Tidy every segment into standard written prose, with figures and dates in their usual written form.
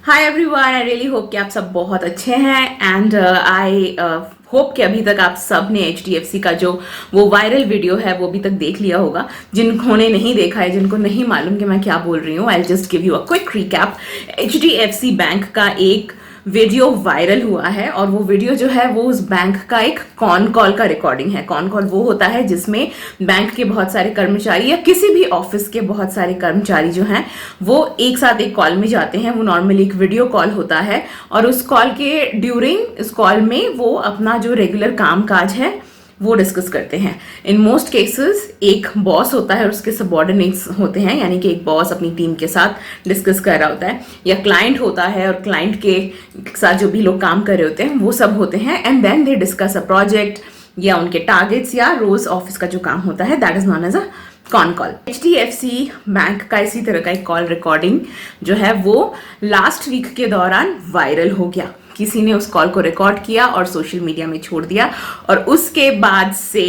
Hi everyone, I really hope कि आप सब बहुत अच्छे हैं एंड आई होप कि अभी तक आप सब ने HDFC का जो वो वायरल वीडियो है वो अभी तक देख लिया होगा। जिन्होंने नहीं देखा है, जिनको नहीं मालूम कि मैं क्या बोल रही हूँ, I just give you a quick recap. HDFC bank का एक वीडियो वायरल हुआ है और वो वीडियो जो है वो उस बैंक का एक कॉन कॉल का रिकॉर्डिंग है। कॉन कॉल वो होता है जिसमें बैंक के बहुत सारे कर्मचारी या किसी भी ऑफिस के बहुत सारे कर्मचारी जो हैं वो एक साथ एक कॉल में जाते हैं। वो नॉर्मली एक वीडियो कॉल होता है और उस कॉल के ड्यूरिंग इस कॉल में वो अपना जो रेगुलर काम काज है वो डिस्कस करते हैं। इन मोस्ट केसेस एक बॉस होता है और उसके सबऑर्डिनेट्स होते हैं, यानी कि एक बॉस अपनी टीम के साथ डिस्कस कर रहा होता है, या क्लाइंट होता है और क्लाइंट के साथ जो भी लोग काम कर रहे होते हैं वो सब होते हैं। And then they discuss a project या उनके टारगेट्स या रोज ऑफिस का जो काम होता है, that is known as a con call. HDFC bank का इसी तरह का एक कॉल रिकॉर्डिंग जो है वो लास्ट वीक के दौरान वायरल हो गया। किसी ने उस कॉल को रिकॉर्ड किया और सोशल मीडिया में छोड़ दिया और उसके बाद से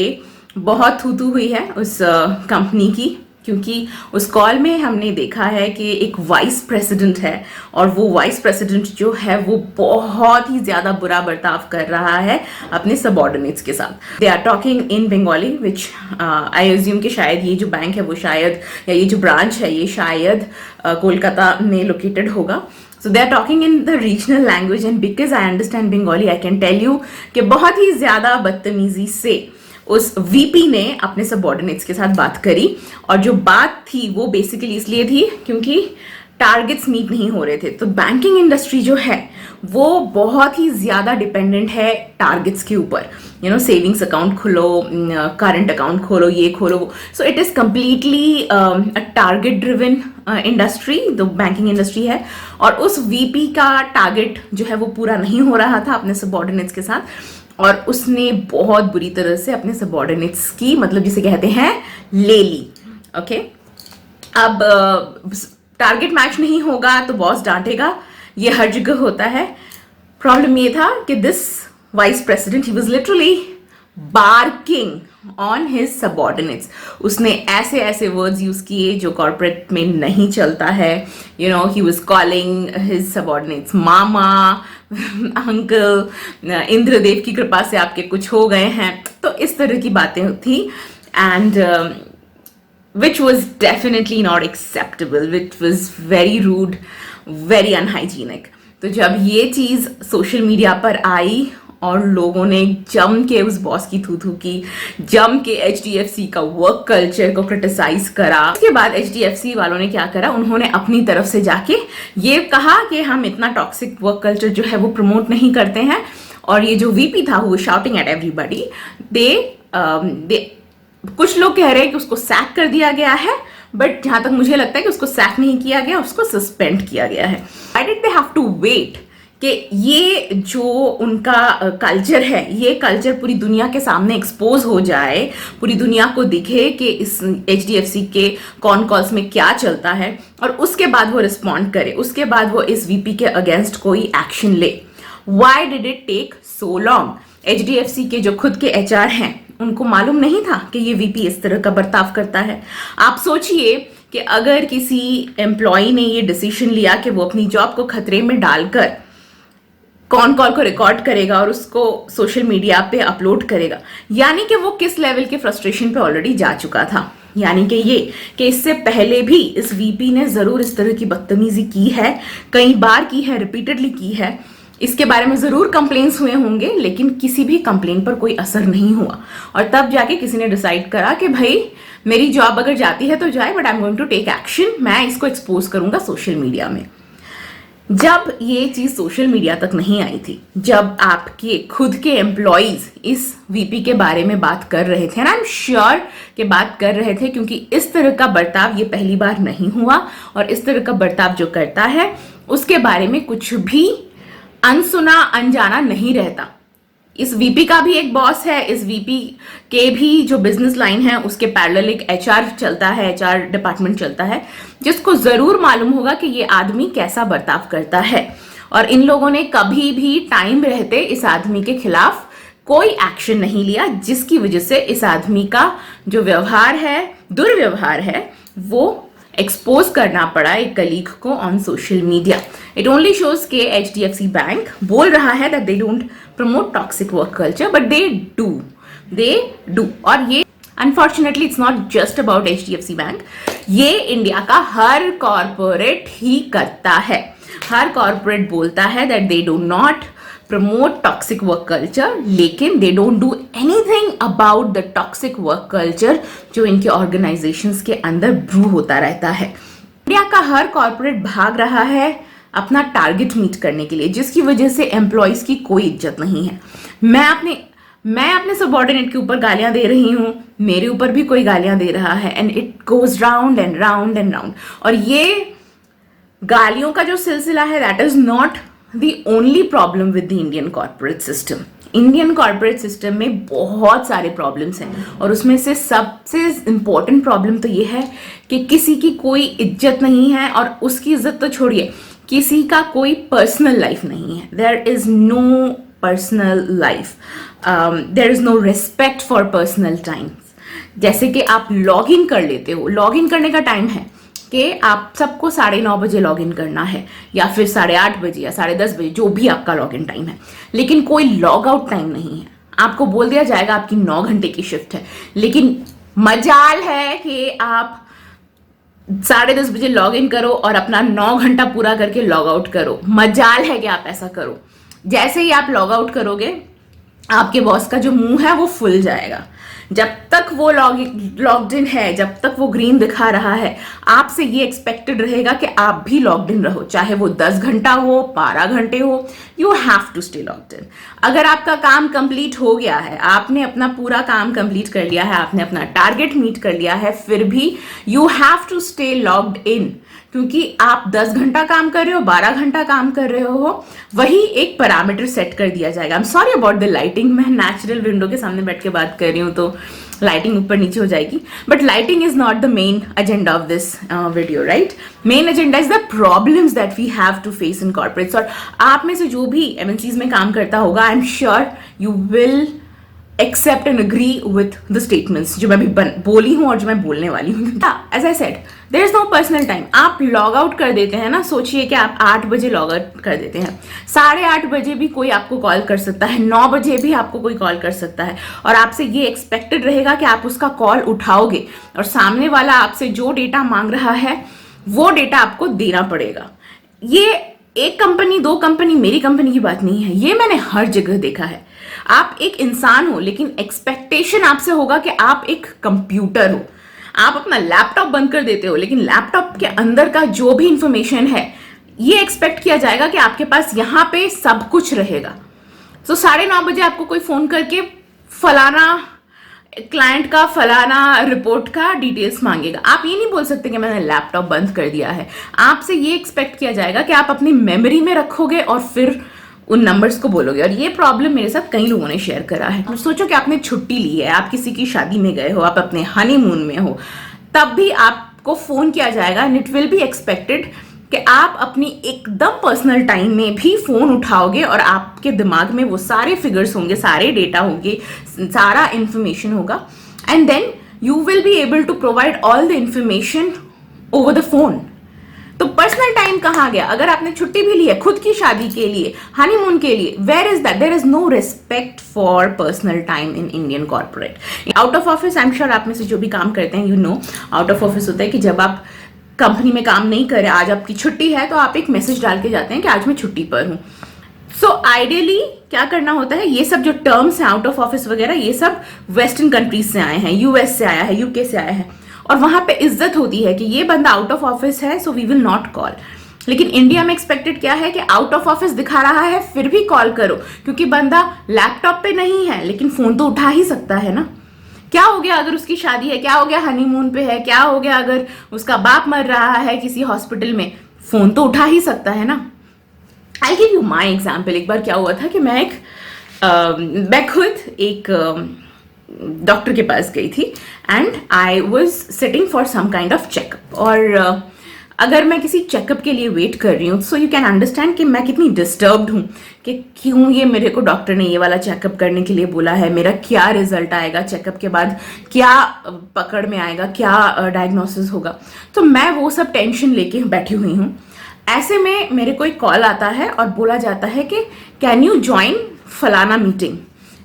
बहुत थू-थू हुई है उस कंपनी की, क्योंकि उस कॉल में हमने देखा है कि एक वाइस प्रेसिडेंट है और वो वाइस प्रेसिडेंट जो है वो बहुत ही ज़्यादा बुरा बर्ताव कर रहा है अपने सबऑर्डिनेट्स के साथ। They are talking in Bengali which I assume कि शायद ये जो बैंक है वो शायद, या ये जो ब्रांच है ये शायद कोलकाता में लोकेटेड होगा। So they are talking in the regional language and because I understand Bengali, I can tell you कि बहुत ही ज़्यादा बदतमीजी से उस VP ने अपने सबऑर्डिनेट्स के साथ बात करी और जो बात थी वो बेसिकली इसलिए थी क्योंकि टारगेट्स मीट नहीं हो रहे थे। तो बैंकिंग इंडस्ट्री जो है वो बहुत ही ज़्यादा डिपेंडेंट है टारगेट्स के ऊपर। यू नो, सेविंग्स अकाउंट खोलो, करंट अकाउंट खोलो, ये खोलो वो। So it is completely a target driven industry, जो बैंकिंग इंडस्ट्री है। और उस VP का टारगेट जो है वो पूरा नहीं हो रहा था अपने सबऑर्डिनेट्स के साथ और उसने बहुत बुरी तरह से अपने सबऑर्डिनेट्स की, मतलब जिसे कहते हैं, ले ली। ओके, अब टारगेट मैच नहीं होगा तो बॉस डांटेगा, ये हर जगह होता है। प्रॉब्लम ये था कि this vice president, he was literally barking on his subordinates. उसने ऐसे ऐसे वर्ड्स यूज किए जो कॉर्पोरेट में नहीं चलता है। You know, he was calling his subordinates mama, uncle, Indradev की कृपा से आपके कुछ हो गए हैं, तो इस तरह की बातें थी। And which was definitely not acceptable, which was very rude, very unhygienic। तो जब ये चीज़ सोशल मीडिया पर आई और लोगों ने जम के उस बॉस की थू की, जम के HDFC का वर्क कल्चर को क्रिटिसाइज करा, उसके बाद HDFC वालों ने क्या करा, उन्होंने अपनी तरफ से जाके ये कहा कि हम इतना टॉक्सिक वर्क कल्चर जो है वो प्रमोट नहीं करते हैं। और ये जो VP था वो शाउटिंग एट एवरीबडी, दे कुछ लोग कह रहे हैं कि उसको सैक कर दिया गया है, बट जहां तक मुझे लगता है कि उसको सैक नहीं किया गया, उसको सस्पेंड किया गया है। Why did they have to wait कि ये जो उनका कल्चर है, ये कल्चर पूरी दुनिया के सामने एक्सपोज हो जाए, पूरी दुनिया को दिखे कि इस HDFC के कॉन कॉल्स में क्या चलता है, और उसके बाद वो रिस्पॉन्ड करे, उसके बाद वो इस VP के अगेंस्ट कोई एक्शन ले। Why did it take so long? HDFC के जो खुद के HR हैं उनको मालूम नहीं था कि ये VP इस तरह का बर्ताव करता है। आप सोचिए कि अगर किसी एम्प्लॉय ने ये डिसीजन लिया कि वो अपनी जॉब को खतरे में डालकर कॉन कॉल को रिकॉर्ड करेगा और उसको सोशल मीडिया पे अपलोड करेगा, यानी कि वो किस लेवल के फ्रस्ट्रेशन पे ऑलरेडी जा चुका था। यानी कि ये कि इससे पहले भी इस VP ने जरूर इस तरह की बदतमीजी की है, कई बार की है, रिपीटेडली की है। इसके बारे में ज़रूर कंप्लेंट्स हुए होंगे, लेकिन किसी भी कंप्लेन पर कोई असर नहीं हुआ। और तब जाके किसी ने डिसाइड करा कि भाई मेरी जॉब अगर जाती है तो जाए, but I am going to take action, मैं इसको एक्सपोज करूंगा सोशल मीडिया में। जब ये चीज़ सोशल मीडिया तक नहीं आई थी, जब आपके खुद के एम्प्लॉयज़ इस VP के बारे में बात कर रहे थे, आई एम श्योर कि बात कर रहे थे, क्योंकि इस तरह का बर्ताव ये पहली बार नहीं हुआ और इस तरह का बर्ताव जो करता है उसके बारे में कुछ भी अनसुना अनजाना नहीं रहता। इस VP का भी एक बॉस है, इस VP के भी जो बिजनेस लाइन है उसके पैरेलल एक HR चलता है, HR डिपार्टमेंट चलता है, जिसको जरूर मालूम होगा कि ये आदमी कैसा बर्ताव करता है। और इन लोगों ने कभी भी टाइम रहते इस आदमी के खिलाफ कोई एक्शन नहीं लिया, जिसकी वजह से इस आदमी का जो व्यवहार है, दुर्व्यवहार है, वो एक्सपोज करना पड़ा एक कलीग को on social media. It only shows के HDFC बैंक बोल रहा है that they don't promote toxic work culture, but they do. और ये unfortunately it's not just about HDFC bank, ये इंडिया का हर कॉर्पोरेट ही करता है. हर कॉर्पोरेट बोलता है that they do not promote toxic work culture, लेकिन they don't do anything about the toxic work culture जो इनके ऑर्गेनाइजेशंस के अंदर ब्रू होता रहता है. इंडिया का हर कॉर्पोरेट भाग रहा है अपना टारगेट मीट करने के लिए, जिसकी वजह से एम्प्लॉयज की कोई इज्जत नहीं है. मैं अपने सबऑर्डिनेट के ऊपर गालियां दे रही हूँ, मेरे ऊपर भी कोई गालियां दे रहा है, and it goes round and round and round. और ये गालियों का जो सिलसिला है that is not the only problem with the Indian corporate system. Indian corporate system में बहुत सारे प्रॉब्लम्स हैं, और उसमें से सबसे इंपॉर्टेंट प्रॉब्लम तो ये है कि किसी की कोई इज्जत नहीं है, और उसकी इज्जत तो छोड़िए, किसी का कोई पर्सनल लाइफ नहीं है. There is no personal life, there is no respect for personal times. जैसे कि आप लॉग इन कर लेते हो, लॉग इन करने का टाइम है कि आप सबको 9:30 बजे लॉग इन करना है, या फिर 8:30 बजे या 10:30 बजे, जो भी आपका लॉग इन टाइम है, लेकिन कोई लॉग आउट टाइम नहीं है. आपको बोल दिया जाएगा आपकी 9 घंटे की शिफ्ट है, लेकिन मजाल है कि आप 10:30 बजे लॉग इन करो और अपना 9 घंटा पूरा करके लॉग आउट करो. मजाल है कि आप ऐसा करो. जैसे ही आप लॉग आउट करोगे, आपके बॉस का जो मुंह है वो फुल जाएगा. जब तक वो लॉग्ड इन है, जब तक वो ग्रीन दिखा रहा है, आपसे ये एक्सपेक्टेड रहेगा कि आप भी लॉग्ड इन रहो, चाहे वो 10 घंटा हो, 12 घंटे हो. You have to stay logged in. अगर आपका काम कंप्लीट हो गया है, आपने अपना पूरा काम कंप्लीट कर लिया है, आपने अपना टारगेट मीट कर लिया है, फिर भी you have to stay logged in, क्योंकि आप 10 घंटा काम कर रहे हो, 12 घंटा काम कर रहे हो, वही एक पैरामीटर सेट कर दिया जाएगा. I am sorry about the lighting, मैं नेचुरल विंडो के सामने बैठ के बात कर रही हूँ तो लाइटिंग ऊपर नीचे हो जाएगी, but lighting is not the main agenda of this video, right. Main agenda is the problems that we have to face in corporates. और आप में से जो भी MNCs में काम करता होगा, I am sure you will accept and agree with the statements जो मैं भी बोली हूँ और जो मैं बोलने वाली हूँ. As I said, there is no personal time. आप लॉग आउट कर देते हैं ना, सोचिए कि आप 8 बजे लॉग आउट कर देते हैं, 8:30 बजे भी कोई आपको कॉल कर सकता है, 9 बजे भी आपको कोई कॉल कर सकता है, और आपसे ये एक्सपेक्टेड रहेगा कि आप उसका कॉल उठाओगे, और सामने वाला आपसे जो डेटा मांग रहा है वो डेटा आपको देना पड़ेगा. ये एक कंपनी, 2 कंपनी, मेरी कंपनी की बात नहीं है, ये मैंने हर जगह देखा है. आप एक इंसान हो, लेकिन एक्सपेक्टेशन आपसे होगा कि आप एक कंप्यूटर हो. आप अपना लैपटॉप बंद कर देते हो, लेकिन लैपटॉप के अंदर का जो भी इंफॉर्मेशन है, ये एक्सपेक्ट किया जाएगा कि आपके पास यहाँ पे सब कुछ रहेगा. तो 9:30 बजे आपको कोई फोन करके फलाना क्लाइंट का फलाना रिपोर्ट का डिटेल्स मांगेगा. आप ये नहीं बोल सकते कि मैंने लैपटॉप बंद कर दिया है. आपसे ये एक्सपेक्ट किया जाएगा कि आप अपनी मेमोरी में रखोगे और फिर उन नंबर्स को बोलोगे. और ये प्रॉब्लम मेरे साथ कई लोगों ने शेयर करा है. तो सोचो कि आपने छुट्टी ली है, आप किसी की शादी में गए हो, आप अपने हनीमून में हो, तब भी आपको फोन किया जाएगा, and it will be expected कि आप अपनी एकदम पर्सनल टाइम में भी फोन उठाओगे, और आपके दिमाग में वो सारे फिगर्स होंगे, सारे डेटा होंगे, सारा इंफॉर्मेशन होगा, and then you will be able to provide all the information over the phone. तो पर्सनल टाइम कहाँ गया? अगर आपने छुट्टी भी ली है खुद की शादी के लिए, हनीमून के लिए, where is that? There is no respect for personal time in Indian corporate. Out of office, I am sure आप में से जो भी काम करते हैं, you know, out of office होता है कि जब आप कंपनी में काम नहीं कर रहे, आज आपकी छुट्टी है, तो आप एक मैसेज डाल के जाते हैं कि आज मैं छुट्टी पर हूँ. सो आइडियली क्या करना होता है, ये सब जो टर्म्स हैं आउट ऑफ ऑफिस वगैरह, ये सब वेस्टर्न कंट्रीज से आए हैं, US से आया है, UK से आया है, और वहां पे इज्जत होती है कि ये बंदा आउट ऑफ ऑफिस है, so we will not call. लेकिन इंडिया में एक्सपेक्टेड क्या है कि आउट ऑफ ऑफिस दिखा रहा है फिर भी कॉल करो, क्योंकि बंदा लैपटॉप पे नहीं है लेकिन फोन तो उठा ही सकता है ना. क्या हो गया अगर उसकी शादी है, क्या हो गया हनीमून पे है, क्या हो गया अगर उसका बाप मर रहा है किसी हॉस्पिटल में, फोन तो उठा ही सकता है ना. I give you my example. एक बार क्या हुआ था कि मैं खुद एक डॉक्टर के पास गई थी, and I was sitting for some kind of checkup, और अगर मैं किसी चेकअप के लिए वेट कर रही हूँ, सो यू कैन अंडरस्टैंड कि मैं कितनी डिस्टर्ब्ड हूँ कि क्यों ये मेरे को डॉक्टर ने ये वाला चेकअप करने के लिए बोला है, मेरा क्या रिजल्ट आएगा चेकअप के बाद, क्या पकड़ में आएगा, क्या डायग्नोसिस होगा। तो मैं वो सब टेंशन लेके बैठी हुई हूँ। ऐसे में मेरे को एक कॉल आता है और बोला जाता है कि कैन यू ज्वाइन फलाना मीटिंग,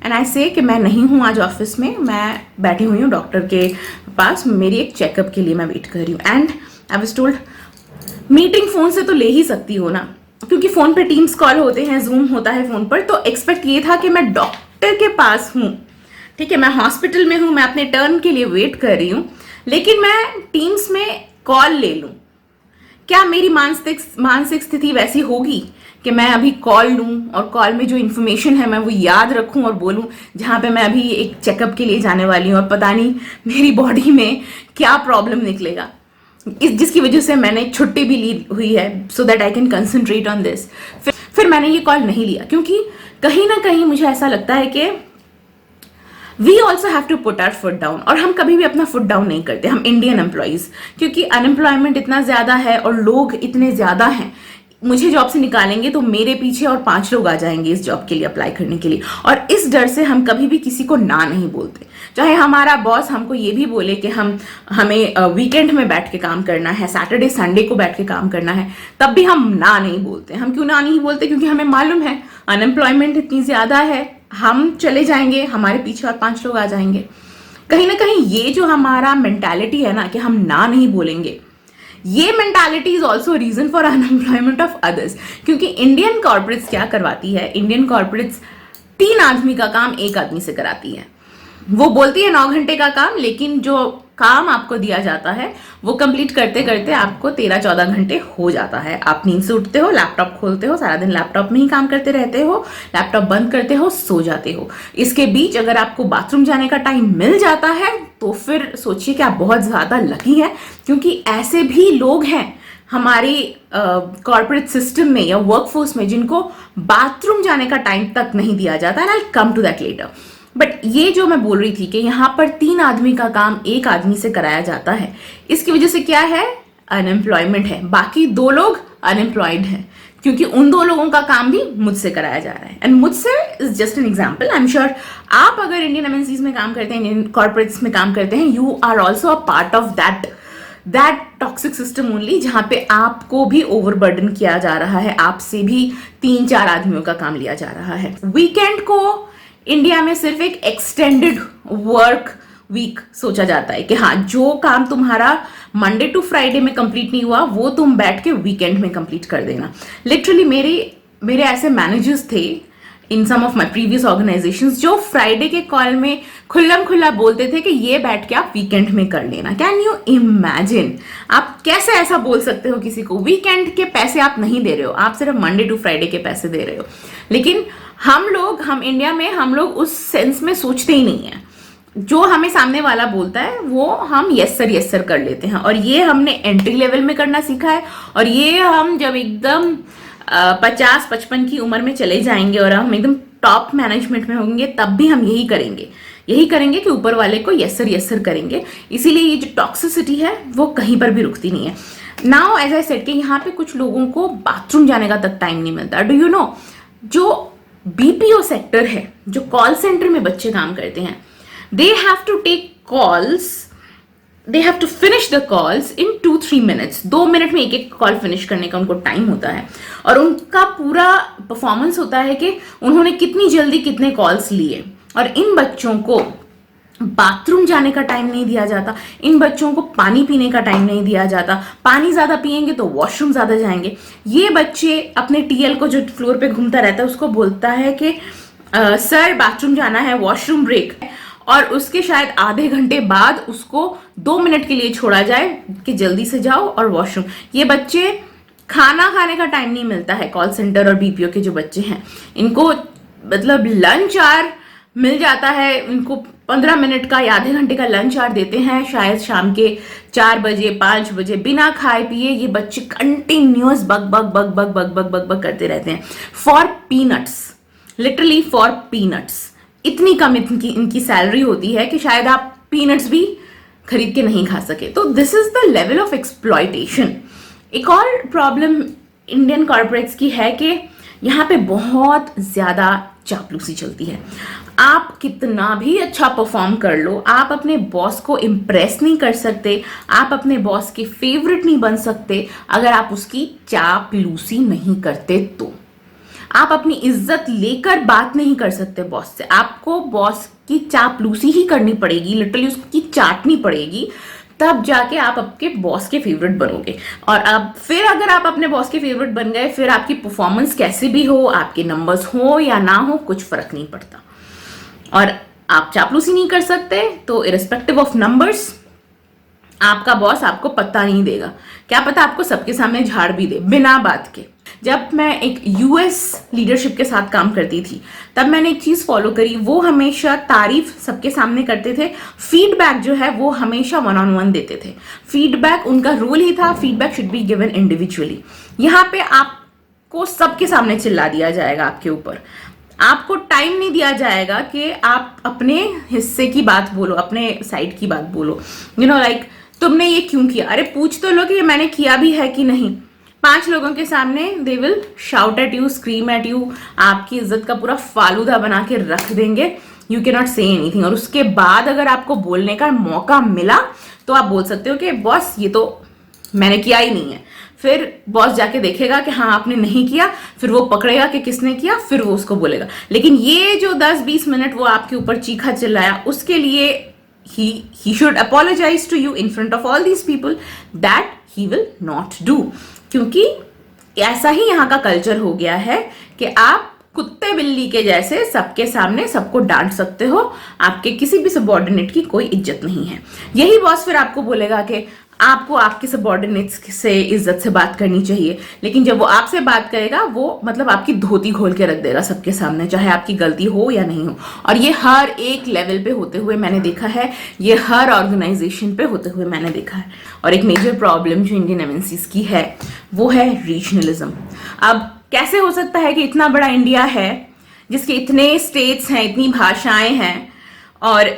एंड आई से कि मैं नहीं हूँ आज ऑफिस में, मैं बैठी हुई हूँ डॉक्टर के पास, मेरी एक चेकअप के लिए मैं वेट कर रही हूँ। And I was told meeting phone से तो ले ही सकती हो ना, क्योंकि फोन पे टीम्स कॉल होते हैं, जूम होता है फोन पर। तो एक्सपेक्ट ये था कि मैं डॉक्टर के पास हूँ, ठीक है, मैं हॉस्पिटल में हूँ, मैं अपने टर्न के लिए वेट कर रही हूँ, लेकिन मैं टीम्स में कॉल ले लूँ। क्या मेरी मानसिक स्थिति वैसी होगी कि मैं अभी कॉल लूँ और कॉल में जो इन्फॉर्मेशन है मैं वो याद रखूँ और बोलूँ, जहाँ पे मैं अभी एक चेकअप के लिए जाने वाली हूँ और पता नहीं मेरी बॉडी में क्या प्रॉब्लम निकलेगा, जिसकी वजह से मैंने छुट्टी भी ली हुई है so that I can concentrate on this. फिर मैंने ये कॉल नहीं लिया, क्योंकि कहीं ना कहीं मुझे ऐसा लगता है कि we also have to put our foot down, और हम कभी भी अपना फुट डाउन नहीं करते, हम इंडियन एम्प्लॉयज, क्योंकि अनएम्प्लॉयमेंट इतना ज्यादा है और लोग इतने ज्यादा हैं। मुझे जॉब से निकालेंगे तो मेरे पीछे और 5 लोग आ जाएंगे इस जॉब के लिए अप्लाई करने के लिए, और इस डर से हम कभी भी किसी को ना नहीं बोलते। चाहे हमारा बॉस हमको ये भी बोले कि हमें वीकेंड में बैठ के काम करना है, सैटरडे संडे को बैठ के काम करना है, तब भी हम ना नहीं बोलते। हम क्यों ना नहीं बोलते? क्योंकि हमें मालूम है अनएम्प्लॉयमेंट इतनी ज्यादा है, हम चले जाएंगे, हमारे पीछे और 5 लोग आ जाएंगे। कहीं ना कहीं ये जो हमारा मेंटालिटी है ना कि हम ना नहीं बोलेंगे, ये mentality is also reason for unemployment of others. क्योंकि इंडियन कॉर्पोरेट्स क्या करवाती है, इंडियन कॉर्पोरेट्स 3 आदमी का काम 1 आदमी से कराती है। वो बोलती है 9 घंटे का काम, लेकिन जो काम आपको दिया जाता है वो कंप्लीट करते करते आपको 13-14 घंटे हो जाता है। आप नींद से उठते हो, लैपटॉप खोलते हो, सारा दिन लैपटॉप में ही काम करते रहते हो, लैपटॉप बंद करते हो, सो जाते हो। इसके बीच अगर आपको बाथरूम जाने का टाइम मिल जाता है तो फिर सोचिए कि आप बहुत ज्यादा लकी हैं, क्योंकि ऐसे भी लोग हैं हमारी कॉर्पोरेट सिस्टम में या वर्कफोर्स में जिनको बाथरूम जाने का टाइम तक नहीं दिया जाता, and I will come to that later. But ये जो मैं बोल रही थी कि यहाँ पर 3 आदमी का काम 1 आदमी से कराया जाता है, इसकी वजह से क्या है, अनएम्प्लॉयमेंट है। बाकी 2 लोग अनएम्प्लॉयड हैं, क्योंकि उन 2 लोगों का काम भी मुझसे कराया जा रहा है। एंड मुझसे is just an example. I am sure आप अगर इंडियन एमएनसीज में काम करते हैं, इंडियन कॉर्पोरेट्स में काम करते हैं, you are also a part of that toxic system only, जहां पे आपको भी ओवरबर्डन किया जा रहा है, आपसे भी 3-4 आदमियों का काम लिया जा रहा है। वीकेंड को इंडिया में सिर्फ एक एक्सटेंडेड वर्क वीक सोचा जाता है कि हाँ, जो काम तुम्हारा मंडे टू फ्राइडे में कंप्लीट नहीं हुआ वो तुम बैठ के वीकेंड में कंप्लीट कर देना। लिटरली मेरे ऐसे मैनेजर्स थे इन सम ऑफ माई प्रीवियस ऑर्गेनाइजेशंस जो फ्राइडे के कॉल में खुल्लम खुल्ला बोलते थे कि ये बैठ के आप वीकेंड में कर लेना। Can you imagine? आप कैसे ऐसा बोल सकते हो किसी को? वीकेंड के पैसे आप नहीं दे रहे हो, आप सिर्फ मंडे टू फ्राइडे के पैसे दे रहे हो। लेकिन हम इंडिया में हम लोग उस सेंस में सोचते ही नहीं है। जो हमें सामने वाला बोलता है वो हम यस सर कर लेते हैं, और ये हमने एंट्री लेवल में करना सीखा है। और ये हम जब एकदम 50-55 की उम्र में चले जाएंगे और हम एकदम टॉप मैनेजमेंट में होंगे, तब भी हम यही करेंगे कि ऊपर वाले को यस सर करेंगे। इसीलिए ये जो टॉक्सिसिटी है वो कहीं पर भी रुकती नहीं है। नाउ एज आई सेड कि यहाँ पे कुछ लोगों को बाथरूम जाने का तक टाइम नहीं मिलता। डू यू नो, जो बीपीओ सेक्टर है, जो कॉल सेंटर में बच्चे काम करते हैं, they have to take calls, they have to finish the calls in 2-3 minutes। 2 minute में एक कॉल फिनिश करने का उनको टाइम होता है, और उनका पूरा परफॉर्मेंस होता है कि उन्होंने कितनी जल्दी कितने कॉल्स लिए। और इन बच्चों को बाथरूम जाने का टाइम नहीं दिया जाता, इन बच्चों को पानी पीने का टाइम नहीं दिया जाता। पानी ज्यादा पिएंगे तो वॉशरूम ज्यादा जाएंगे। ये बच्चे अपने टीएल को जो फ्लोर पे घूमता रहता है उसको बोलता है कि सर बाथरूम जाना है, वॉशरूम ब्रेक, और उसके शायद आधे घंटे बाद उसको 2 मिनट के लिए छोड़ा जाए कि जल्दी से जाओ और वॉशरूम। ये बच्चे खाना खाने का टाइम नहीं मिलता है। कॉल सेंटर और बीपीओ के जो बच्चे हैं, इनको मतलब लंच आवर मिल जाता है, इनको 15 मिनट का या आधे घंटे का लंच आवर देते हैं, शायद शाम के 4 बजे 5 बजे। बिना खाए पिए ये बच्चे continuous bug bug bug bug bug bug bug bug करते रहते हैं for peanuts, literally for peanuts. इतनी कम इनकी सैलरी होती है कि शायद आप पीनट्स भी खरीद के नहीं खा सके। तो this is the level of exploitation. एक और प्रॉब्लम इंडियन कॉर्पोरेट्स की है कि यहाँ पे बहुत ज़्यादा चापलूसी चलती है। आप कितना भी अच्छा परफॉर्म कर लो, आप अपने बॉस को इम्प्रेस नहीं कर सकते, आप अपने बॉस के फेवरेट नहीं बन सकते अगर आप उसकी चापलूसी नहीं करते। तो आप अपनी इज्जत लेकर बात नहीं कर सकते बॉस से, आपको बॉस की चापलूसी ही करनी पड़ेगी, लिटरली उसकी चाटनी पड़ेगी, तब जाके आप आपके बॉस के फेवरेट बनोगे। और अब फिर अगर आप अपने बॉस के फेवरेट बन गए, फिर आपकी परफॉर्मेंस कैसे भी हो, आपके नंबर्स हो या ना हो, कुछ फर्क नहीं पड़ता। और आप चापलूसी नहीं कर सकते तो इरिस्पेक्टिव ऑफ नंबर्स आपका बॉस आपको पता नहीं देगा, क्या पता आपको सबके सामने झाड़ भी दे बिना बात के। जब मैं एक यूएस लीडरशिप के साथ काम करती थी तब मैंने एक चीज फॉलो करी, वो हमेशा तारीफ सबके सामने करते थे, फीडबैक जो है वो हमेशा वन ऑन वन देते थे। फीडबैक उनका रूल ही था, feedback should be given individually. यहाँ पे आपको सबके सामने चिल्ला दिया जाएगा आपके ऊपर, आपको टाइम नहीं दिया जाएगा कि आप अपने हिस्से की बात बोलो, अपने साइड की बात बोलो। यू नो लाइक तुमने ये क्यों किया, अरे पूछ तो लो कि ये मैंने किया भी है कि नहीं। 5 लोगों के सामने they will shout at you, scream at you, आपकी इज्जत का पूरा फालूदा बना के रख देंगे। You can not say anything. और उसके बाद अगर आपको बोलने का मौका मिला तो आप बोल सकते हो कि बॉस ये तो मैंने किया ही नहीं है। फिर बॉस जाके देखेगा कि हाँ आपने नहीं किया, फिर वो पकड़ेगा कि किसने किया, फिर वो उसको बोलेगा। लेकिन ये जो 10-20 मिनट वो आपके ऊपर चीखा चिल्लाया, उसके लिए he should apologize to you in front of all these people, that he will not do। क्योंकि ऐसा ही यहाँ का कल्चर हो गया है कि आप कुत्ते बिल्ली के जैसे सबके सामने सबको डांट सकते हो, आपके किसी भी सबऑर्डिनेट की कोई इज्जत नहीं है। यही बॉस फिर आपको बोलेगा कि आपको आपके सबऑर्डिनेट्स से इज्जत से बात करनी चाहिए, लेकिन जब वो आपसे बात करेगा वो मतलब आपकी धोती खोल के रख देगा सबके सामने, चाहे आपकी गलती हो या नहीं हो। और ये हर एक लेवल पे होते हुए मैंने देखा है, ये हर ऑर्गेनाइजेशन पे होते हुए मैंने देखा है। और एक मेजर प्रॉब्लम जो इंडियन एमएनसीज की है वो है रीजनलिज्म। अब कैसे हो सकता है कि इतना बड़ा इंडिया है जिसके इतने स्टेट्स हैं, इतनी भाषाएं हैं, और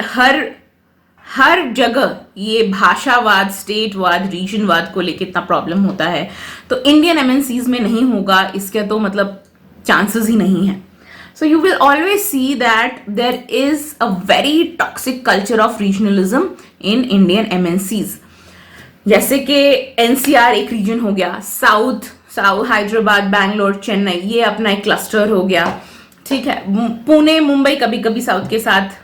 हर जगह ये भाषावाद, स्टेटवाद, रीजनवाद को लेकर इतना प्रॉब्लम होता है, तो इंडियन एमएनसीज में नहीं होगा इसके तो मतलब चांसेस ही नहीं है। So you will always see that there is a very toxic culture of regionalism in Indian MNCs. जैसे कि एनसीआर एक रीजन हो गया, साउथ हैदराबाद, बैंगलोर, चेन्नई, ये अपना एक क्लस्टर हो गया, ठीक है। पुणे, मुंबई कभी कभी साउथ के साथ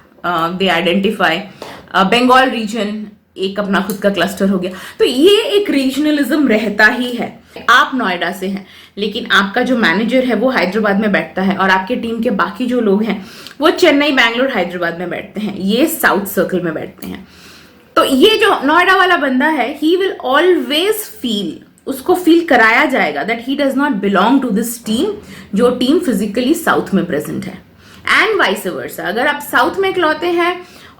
दे आइडेंटिफाई। बंगाल रीजन एक अपना खुद का क्लस्टर हो गया। तो ये एक रीजनलिज्म रहता ही है। आप नोएडा से हैं लेकिन आपका जो मैनेजर है वो हैदराबाद में बैठता है, और आपके टीम के बाकी जो लोग हैं वो चेन्नई, बैंगलोर, हैदराबाद में बैठते हैं, ये साउथ सर्कल में बैठते हैं। तो ये जो नोएडा वाला बंदा है, ही विल ऑलवेज फील, उसको फील कराया जाएगा that he does not belong to this team, जो टीम फिजिकली साउथ में प्रेजेंट है। एंड वाइस वर्सा, अगर आप साउथ में इकलौते हैं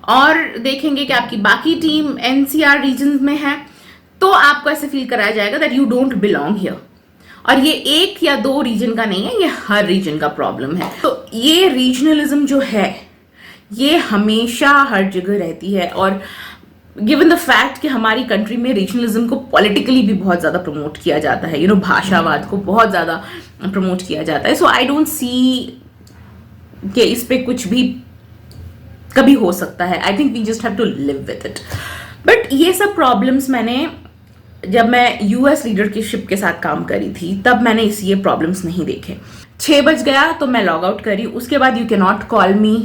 और देखेंगे कि आपकी बाकी टीम एनसीआर रीजन में है, तो आपको ऐसे फील कराया जाएगा that you don't belong here. और ये 1 या 2 रीजन का नहीं है, ये हर रीजन का प्रॉब्लम है। तो ये रीजनलिज्म जो है ये हमेशा हर जगह रहती है। और गिवन द फैक्ट कि हमारी कंट्री में रीजनलिज्म को पॉलिटिकली भी बहुत ज़्यादा प्रमोट किया जाता है, भाषावाद को बहुत ज़्यादा प्रमोट किया जाता है। सो आई डोंट सी कि इस पे कुछ भी कभी हो सकता है। I think we just have to live with it. But ये सब प्रॉब्लम्स मैंने, जब मैं यूएस लीडरशिप के साथ काम करी थी तब मैंने ये प्रॉब्लम्स नहीं देखे। 6 बज गया तो मैं लॉग आउट करी, उसके बाद यू कैन नॉट कॉल मी।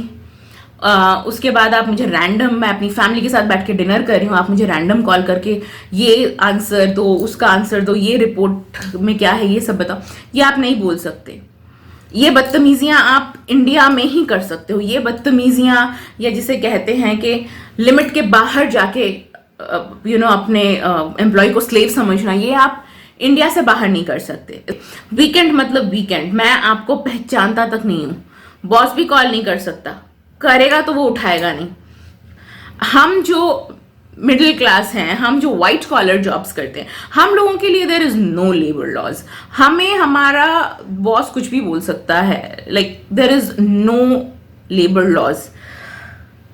उसके बाद आप मुझे रैंडम, मैं अपनी फैमिली के साथ बैठ के डिनर कर रही हूँ, आप मुझे रैंडम कॉल करके ये आंसर दो, उसका आंसर दो, ये रिपोर्ट में क्या है ये सब बताओ, ये आप नहीं बोल सकते। ये बदतमीजियां आप इंडिया में ही कर सकते हो। ये बदतमीजियां, या जिसे कहते हैं कि लिमिट के बाहर जाके अपने एम्प्लॉय को स्लेव समझना, ये आप इंडिया से बाहर नहीं कर सकते। वीकेंड मतलब वीकेंड, मैं आपको पहचानता तक नहीं हूँ, बॉस भी कॉल नहीं कर सकता, करेगा तो वो उठाएगा नहीं। हम जो मिडिल क्लास हैं, हम जो व्हाइट कॉलर जॉब्स करते हैं, हम लोगों के लिए there is no labour laws. हमें हमारा बॉस कुछ भी बोल सकता है, like there is no labour laws,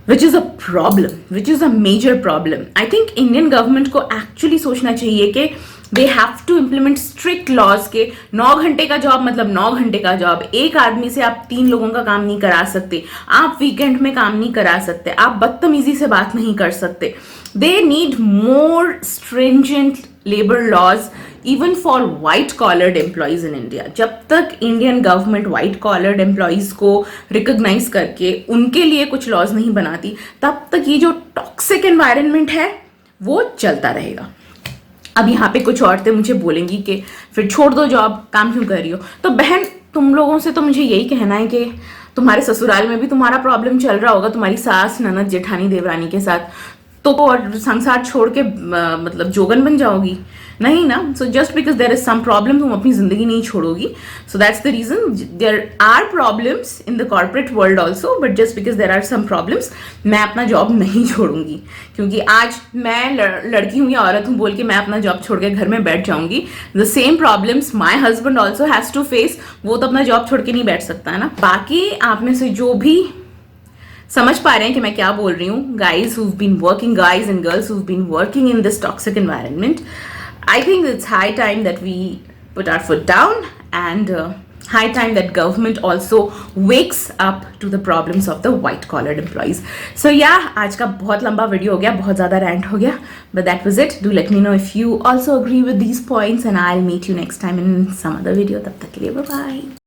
which is a problem, which is a major problem. I think Indian government को एक्चुअली सोचना चाहिए कि they have to implement strict laws के 9 घंटे का जॉब मतलब 9 घंटे का जॉब। एक आदमी से आप 3 लोगों का काम नहीं करा सकते, आप वीकेंड में काम नहीं करा सकते, आप बदतमीजी से बात नहीं कर सकते। They need more stringent labour laws even for white collared employees in India. जब तक Indian government white collared employees को रिकॉग्नाइज करके उनके लिए कुछ लॉज नहीं बनाती, तब तक ये जो टॉक्सिक एनवायरनमेंट है वो चलता रहेगा। अब यहाँ पे कुछ औरतें मुझे बोलेंगी कि फिर छोड़ दो जॉब, काम क्यों कर रही हो। तो बहन, तुम लोगों से तो मुझे यही कहना है कि तुम्हारे ससुराल में भी तुम्हारा प्रॉब्लम चल रहा होगा तुम्हारी सास, ननद, जेठानी, देवरानी के साथ, तो और संसार छोड़ के मतलब जोगन बन जाओगी? नहीं ना। So just because there is some problem तुम अपनी जिंदगी नहीं छोड़ोगी। So that's the reason. There are problems in the corporate world also, but just because there are some problems मैं अपना जॉब नहीं छोड़ूंगी। क्योंकि आज मैं लड़की हूँ या औरत हूँ बोल के मैं अपना जॉब छोड़ के घर में बैठ जाऊंगी। The same problems my husband also has to face. वो तो अपना जॉब छोड़ के नहीं बैठ सकता है ना। बाकी आप में से जो भी समझ पा रहे हैं कि मैं क्या बोल रही हूँ, guys who've been working, guys and girls who've been working in this toxic environment, I think it's high time that we put our foot down and high time that government also wakes up to the problems of the white collared employees. So yeah, आज का बहुत लंबा video हो गया, बहुत ज़्यादा rant हो गया, but that was it. Do let me know if you also agree with these points and I'll meet you next time in some other video. तब तक के लिए bye bye.